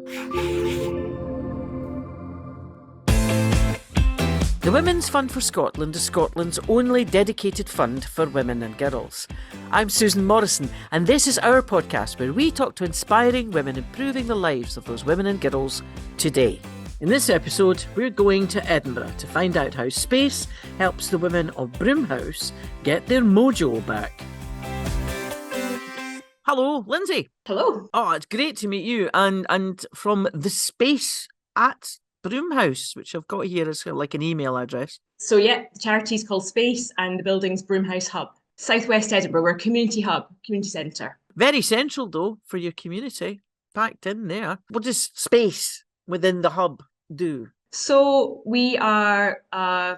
The Women's Fund for Scotland is Scotland's only dedicated fund for women and girls. I'm Susan Morrison, and this is our podcast where we talk to inspiring women improving the lives of those women and girls today. In this episode, we're going to Edinburgh to find out how space helps the women of Broomhouse get their mojo back. Hello, Lindsay. Hello. Oh, it's great to meet you. And from the space at Broomhouse, which I've got here as like an email address. So yeah, the charity's called Space and the building's Broomhouse Hub. Southwest Edinburgh, we're a community hub, community centre. Very central though for your community, packed in there. What does space within the hub do? So we are a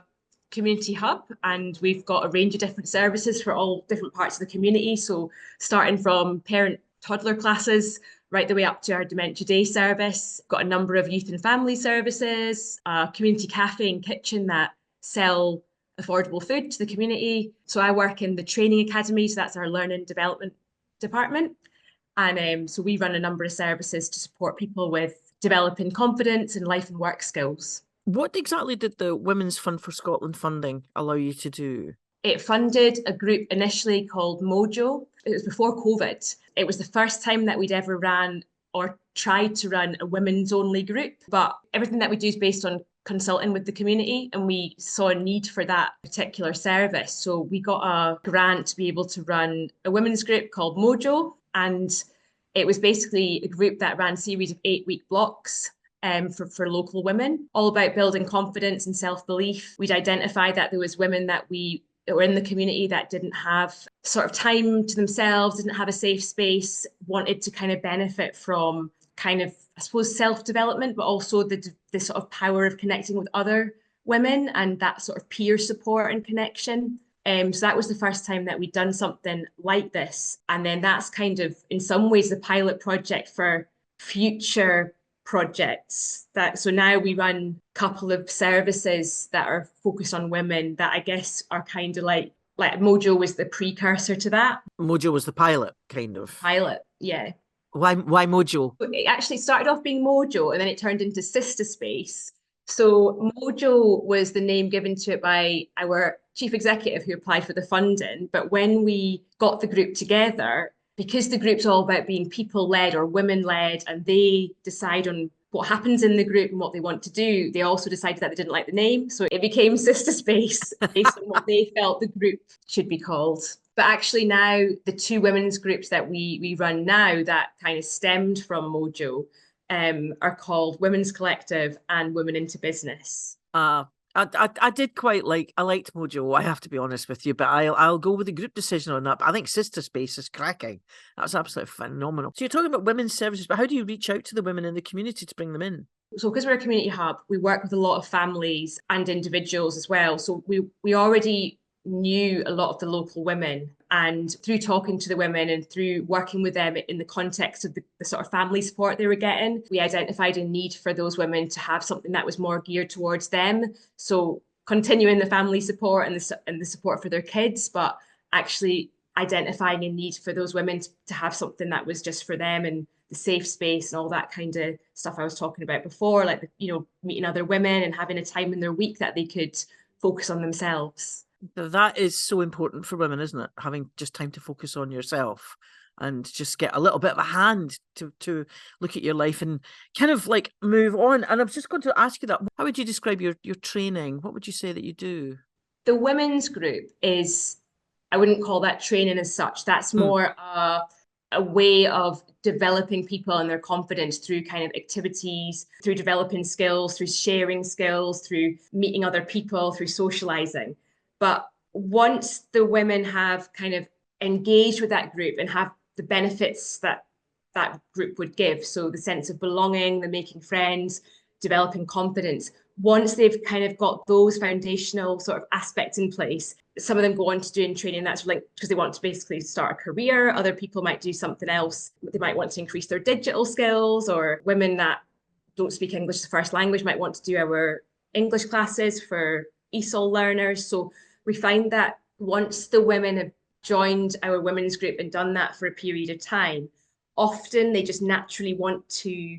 community hub and we've got a range of different services for all different parts of the community. So starting from parent toddler classes right the way up to our Dementia Day service. Got a number of youth and family services, a community cafe and kitchen that sell affordable food to the community. So I work in the training academy, so that's our learning and development department. And so we run a number of services to support people with developing confidence and life and work skills. What exactly did the Women's Fund for Scotland funding allow you to do? It funded a group initially called Mojo. It was before COVID. It was the first time that we'd ever ran or tried to run a women's only group. But everything that we do is based on consulting with the community, and we saw a need for that particular service. So we got a grant to be able to run a women's group called Mojo. And it was basically a group that ran a series of 8-week blocks for local women, all about building confidence and self-belief. We'd identified that there was women that were in the community that didn't have sort of time to themselves, didn't have a safe space, wanted to kind of benefit from kind of, I suppose, self-development, but also the sort of power of connecting with other women and that sort of peer support and connection. So that was the first time that we'd done something like this. And then that's kind of, in some ways, the pilot project for future projects. So now we run a couple of services that are focused on women that I guess are kind of like Mojo was the precursor to that. Mojo was the pilot, kind of. Pilot, yeah. Why Mojo? It actually started off being Mojo and then it turned into Sister Space. So Mojo was the name given to it by our chief executive who applied for the funding. But when we got the group together, because the group's all about being people-led or women-led, and they decide on what happens in the group and what they want to do, they also decided that they didn't like the name. So it became Sister Space based on what they felt the group should be called. But actually now, the two women's groups that we run now that kind of stemmed from Mojo are called Women's Collective and Women into Business. I did I liked Mojo, I have to be honest with you, but I'll go with the group decision on that. But I think Sister Space is cracking. That's absolutely phenomenal. So you're talking about women's services, but how do you reach out to the women in the community to bring them in? So because we're a community hub, we work with a lot of families and individuals as well. So we already knew a lot of the local women, and through talking to the women and through working with them in the context of the sort of family support they were getting, we identified a need for those women to have something that was more geared towards them. So continuing the family support and the support for their kids, but actually identifying a need for those women to have something that was just for them and the safe space and all that kind of stuff I was talking about before, like, meeting other women and having a time in their week that they could focus on themselves. That is so important for women, isn't it? Having just time to focus on yourself and just get a little bit of a hand to look at your life and kind of like move on. And I was just going to ask you that. How would you describe your training? What would you say that you do? The women's group is, I wouldn't call that training as such. That's more a way of developing people and their confidence through kind of activities, through developing skills, through sharing skills, through meeting other people, through socializing. But once the women have kind of engaged with that group and have the benefits that that group would give, so the sense of belonging, the making friends, developing confidence, once they've kind of got those foundational sort of aspects in place, some of them go on to doing training that's linked because they want to basically start a career. Other people might do something else. They might want to increase their digital skills, or women that don't speak English as a first language might want to do our English classes for ESOL learners. So we find that once the women have joined our women's group and done that for a period of time, often they just naturally want to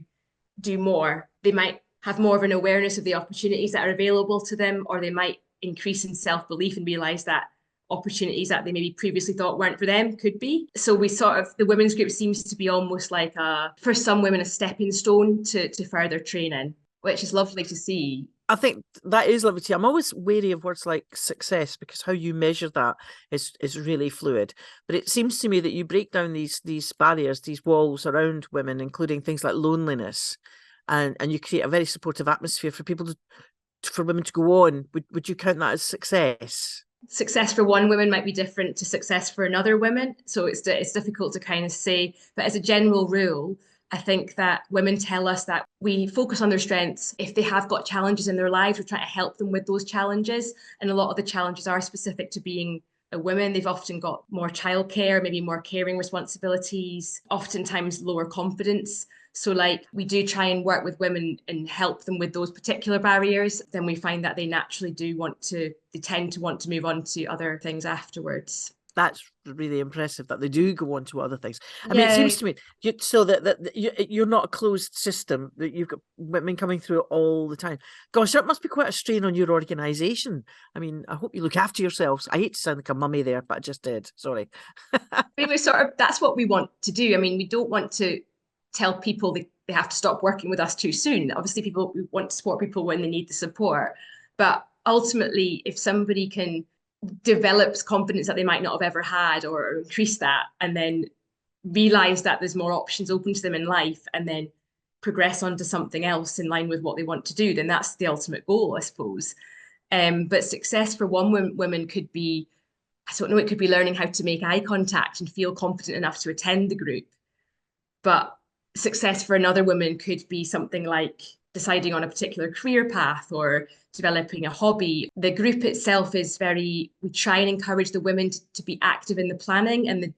do more. They might have more of an awareness of the opportunities that are available to them, or they might increase in self-belief and realize that opportunities that they maybe previously thought weren't for them could be. So we sort of, the women's group seems to be almost like for some women, a stepping stone to further training, which is lovely to see. I think that is lovely to see. I'm always wary of words like success because how you measure that is really fluid. But it seems to me that you break down these barriers, these walls around women, including things like loneliness, and you create a very supportive atmosphere for people for women to go on. Would you count that as success? Success for one woman might be different to success for another woman. So it's difficult to kind of say. But as a general rule, I think that women tell us that we focus on their strengths. If they have got challenges in their lives, we're trying to help them with those challenges. And a lot of the challenges are specific to being a woman. They've often got more childcare, maybe more caring responsibilities, oftentimes lower confidence. So like we do try and work with women and help them with those particular barriers. Then we find that they naturally they tend to want to move on to other things afterwards. That's really impressive that they do go on to other things. I mean, it Yeah. seems to me so that you're not a closed system, that you've got women coming through it all the time. Gosh, that must be quite a strain on your organisation. I mean, I hope you look after yourselves. I hate to sound like a mummy there, but I just did. Sorry. We sort of, that's what we want to do. I mean, we don't want to tell people they have to stop working with us too soon. Obviously, we want to support people when they need the support. But ultimately, if somebody can develop confidence that they might not have ever had, or increase that, and then realize that there's more options open to them in life, and then progress onto something else in line with what they want to do, then that's the ultimate goal, I suppose. But success for one woman could be, I don't know, it could be learning how to make eye contact and feel confident enough to attend the group. But success for another woman could be something like deciding on a particular career path or developing a hobby. The group itself is we try and encourage the women to be active in the planning and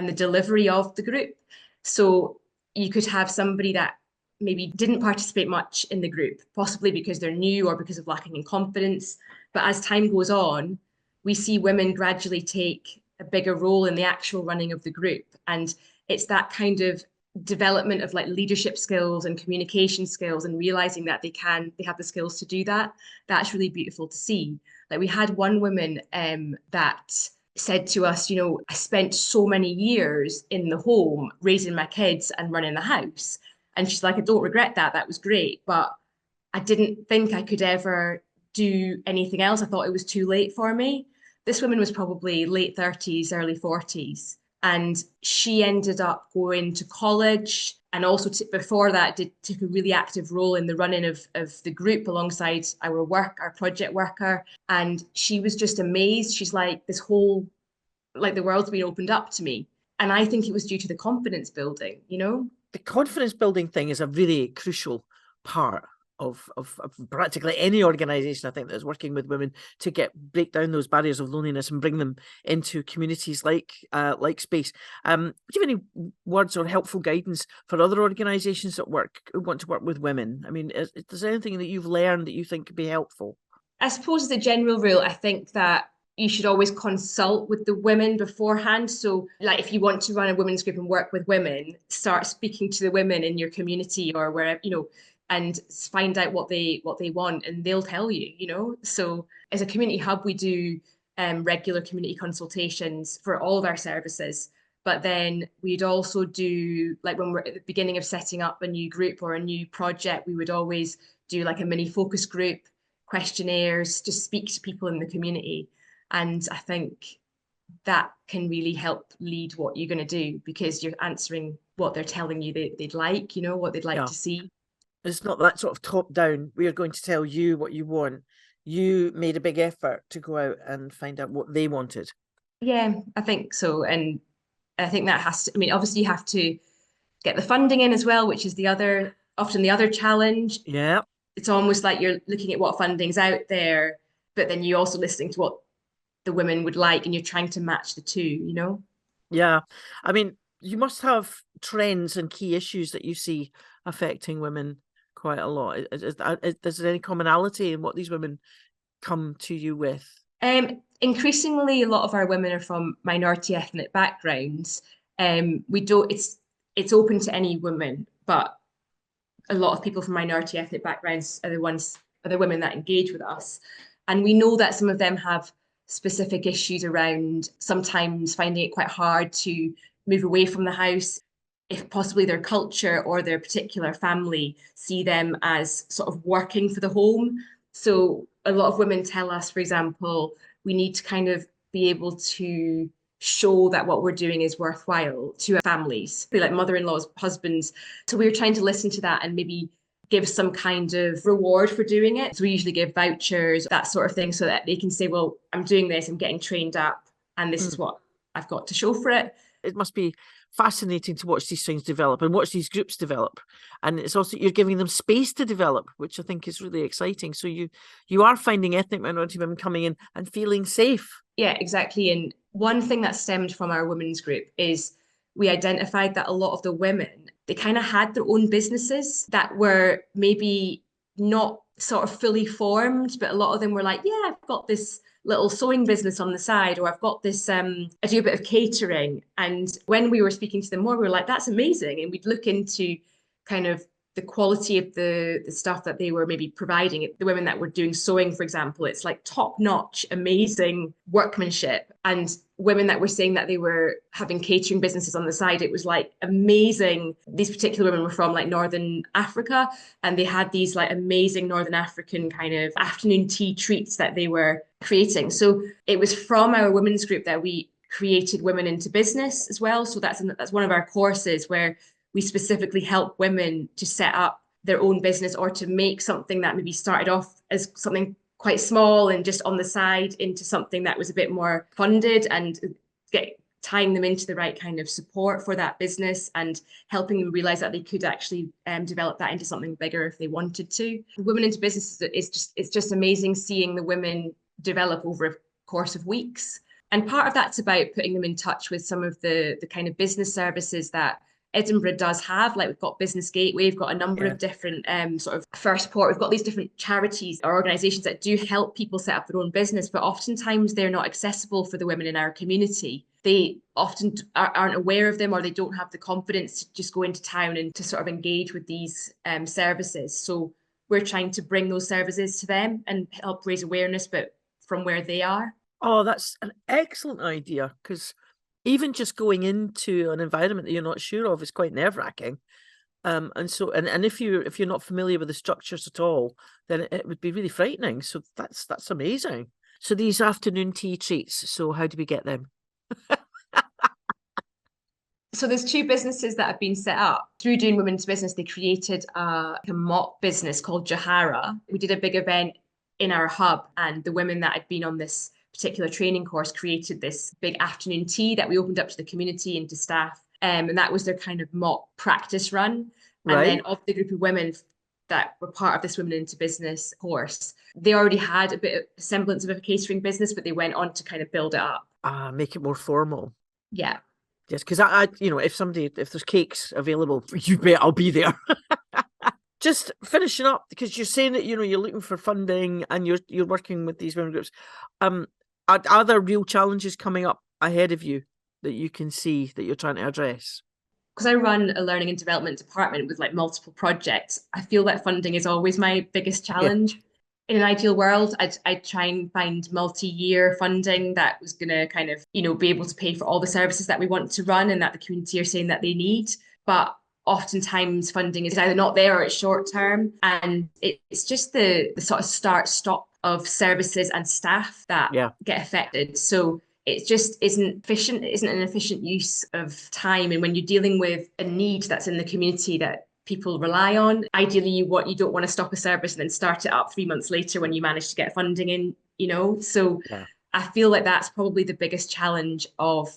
the delivery of the group. So you could have somebody that maybe didn't participate much in the group, possibly because they're new or because of lacking in confidence. But as time goes on, we see women gradually take a bigger role in the actual running of the group. And it's that kind of development of like leadership skills and communication skills, and realizing that they have the skills to do that. That's really beautiful to see. Like we had one woman that said to us, I spent so many years in the home raising my kids and running the house. And she's like, I don't regret that. That was great. But I didn't think I could ever do anything else. I thought it was too late for me. This woman was probably late 30s, early 40s. And she ended up going to college, and also before that took a really active role in the running of the group alongside our project worker. And she was just amazed. She's like, like the world's been opened up to me. And I think it was due to the confidence building, The confidence building thing is a really crucial part of practically any organisation, I think, that is working with women to break down those barriers of loneliness and bring them into communities like Space. Do you have any words or helpful guidance for other organisations that want to work with women? I mean, is there anything that you've learned that you think could be helpful? I suppose as a general rule, I think that you should always consult with the women beforehand. So like if you want to run a women's group and work with women, start speaking to the women in your community or wherever, and find out what they want, and they'll tell you. So as a community hub, we do regular community consultations for all of our services. But then we'd also do, like when we're at the beginning of setting up a new group or a new project, we would always do like a mini focus group, questionnaires, just speak to people in the community. And I think that can really help lead what you're going to do, because you're answering what they're telling you they'd like, what they'd like to see. It's not that sort of top down. We are going to tell you what you want. You made a big effort to go out and find out what they wanted. Yeah, I think so. And I think that obviously you have to get the funding in as well, which is often the other challenge. Yeah. It's almost like you're looking at what funding's out there, but then you're also listening to what the women would like, and you're trying to match the two. Yeah. I mean, you must have trends and key issues that you see affecting women quite a lot. Is there any commonality in what these women come to you with? Increasingly, a lot of our women are from minority ethnic backgrounds. We don't. It's open to any woman, but a lot of people from minority ethnic backgrounds are the women that engage with us. And we know that some of them have specific issues around sometimes finding it quite hard to move away from the house, if possibly their culture or their particular family see them as sort of working for the home. So a lot of women tell us, for example, we need to kind of be able to show that what we're doing is worthwhile to our families, like mother-in-laws, husbands. So we were trying to listen to that and maybe give some kind of reward for doing it. So we usually give vouchers, that sort of thing, so that they can say, well, I'm doing this, I'm getting trained up, and this is what I've got to show for it. It must be fascinating to watch these things develop and watch these groups develop. And it's also, you're giving them space to develop, which I think is really exciting. So you are finding ethnic minority women coming in and feeling safe. Yeah, exactly. And one thing that stemmed from our women's group is we identified that a lot of the women, they kind of had their own businesses that were maybe not sort of fully formed, but a lot of them were like, yeah, I've got this little sewing business on the side, or I've got this, I do a bit of catering. And when we were speaking to them more, we were like, that's amazing. And we'd look into kind of the quality of the stuff that they were maybe providing. The women that were doing sewing, for example, it's like top-notch, amazing workmanship. And women that were saying that they were having catering businesses on the side, it was like amazing. These particular women were from like Northern Africa, and they had these like amazing Northern African kind of afternoon tea treats that they were creating. So it was from our women's group that we created Women into Business as well. So that's one of our courses where we specifically help women to set up their own business or to make something that maybe started off as something quite small and just on the side into something that was a bit more funded, and tying them into the right kind of support for that business and helping them realize that they could actually develop that into something bigger if they wanted to. Women into Business it's just amazing seeing the women develop over a course of weeks. And part of that's about putting them in touch with some of the kind of business services that Edinburgh does have. Like, we've got Business Gateway, we've got a number of different sort of First Port, we've got these different charities or organisations that do help people set up their own business, but oftentimes they're not accessible for the women in our community. They often aren't aware of them, or they don't have the confidence to just go into town and to sort of engage with these services. So we're trying to bring those services to them and help raise awareness, but from where they are. Oh, that's an excellent idea, because even just going into an environment that you're not sure of is quite nerve-wracking. And if you're not familiar with the structures at all, then it would be really frightening. So that's amazing. So these afternoon tea treats, so how do we get them? So there's two businesses that have been set up through doing Women into Business. They created a mop business called Jahara. We did a big event in our hub, and the women that had been on this particular training course created this big afternoon tea that we opened up to the community and to staff. And that was their kind of mop practice run. And then of the group of women that were part of this Women into Business course, they already had a bit of a semblance of a catering business, but they went on to kind of build it up. Make it more formal. Yeah. Yes, because I if there's cakes available, you bet I'll be there. Just finishing up, because you're saying that, you're looking for funding and you're working with these women groups. Are there real challenges coming up ahead of you that you can see that you're trying to address? Because I run a learning and development department with like multiple projects, I feel that funding is always my biggest challenge. Yeah. In an ideal world, I'd try and find multi-year funding that was going to kind of, be able to pay for all the services that we want to run and that the community are saying that they need. But oftentimes funding is either not there or it's short term. And it's just the sort of start-stop of services and staff that get affected. So it just isn't efficient. It isn't an efficient use of time. And when you're dealing with a need that's in the community that people rely on, ideally you don't want to stop a service and then start it up 3 months later when you manage to get funding in, So I feel like that's probably the biggest challenge of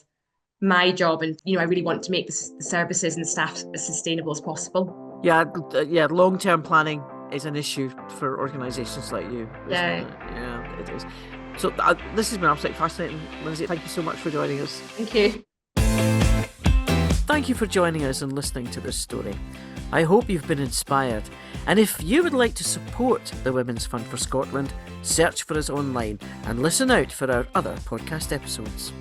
my job. And, I really want to make the services and staff as sustainable as possible. Yeah, long-term planning is an issue for organisations like you. Yeah, it is. So this has been absolutely fascinating, Lindsay. Thank you so much for joining us. Thank you. Thank you for joining us and listening to this story. I hope you've been inspired. And if you would like to support the Women's Fund for Scotland, search for us online and listen out for our other podcast episodes.